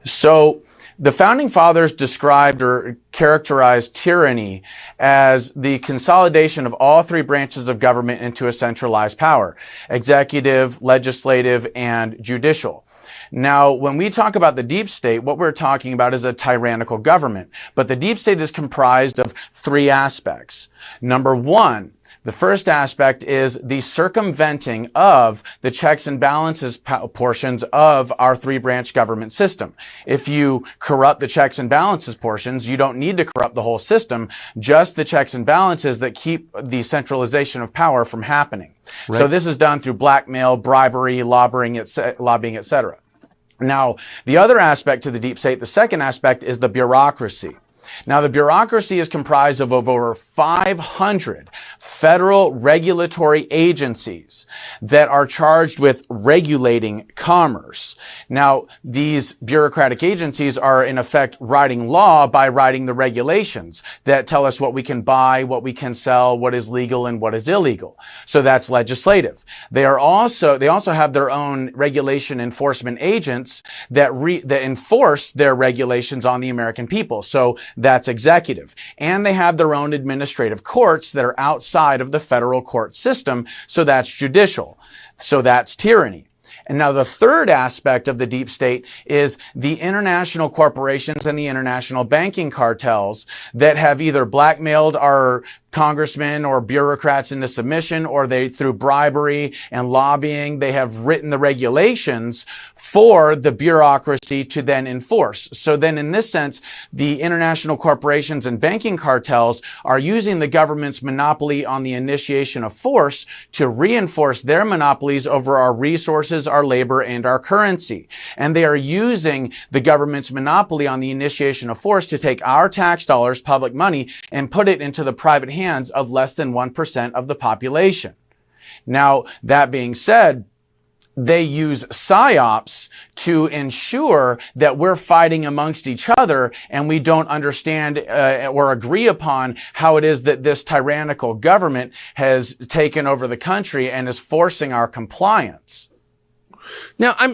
So the Founding Fathers described or characterized tyranny as the consolidation of all three branches of government into a centralized power: executive, legislative, and judicial. Now, when we talk about the deep state, what we're talking about is a tyrannical government. But the deep state is comprised of three aspects. Number one, the first aspect is the circumventing of the checks and balances portions of our three-branch government system. If you corrupt the checks and balances portions, you don't need to corrupt the whole system, just the checks and balances that keep the centralization of power from happening. Right. So this is done through blackmail, bribery, lobbying, etc. Now, the other aspect to the deep state, the second aspect, is the bureaucracy. Now, the bureaucracy is comprised of over 500 federal regulatory agencies that are charged with regulating commerce. Now, these bureaucratic agencies are, in effect, writing law by writing the regulations that tell us what we can buy, what we can sell, what is legal and what is illegal. So that's legislative. They also have their own regulation enforcement agents that enforce their regulations on the American people. So that's executive. And they have their own administrative courts that are outside of the federal court system. So that's judicial. So that's tyranny. And now the third aspect of the deep state is the international corporations and the international banking cartels that have either blackmailed our congressmen or bureaucrats into submission, or they, through bribery and lobbying, they have written the regulations for the bureaucracy to then enforce. So then in this sense, the international corporations and banking cartels are using the government's monopoly on the initiation of force to reinforce their monopolies over our resources, our labor, and our currency. And they are using the government's monopoly on the initiation of force to take our tax dollars, public money, and put it into the private hands of less than 1% of the population. Now, that being said, they use psyops to ensure that we're fighting amongst each other and we don't understand or agree upon how it is that this tyrannical government has taken over the country and is forcing our compliance. Now, I'm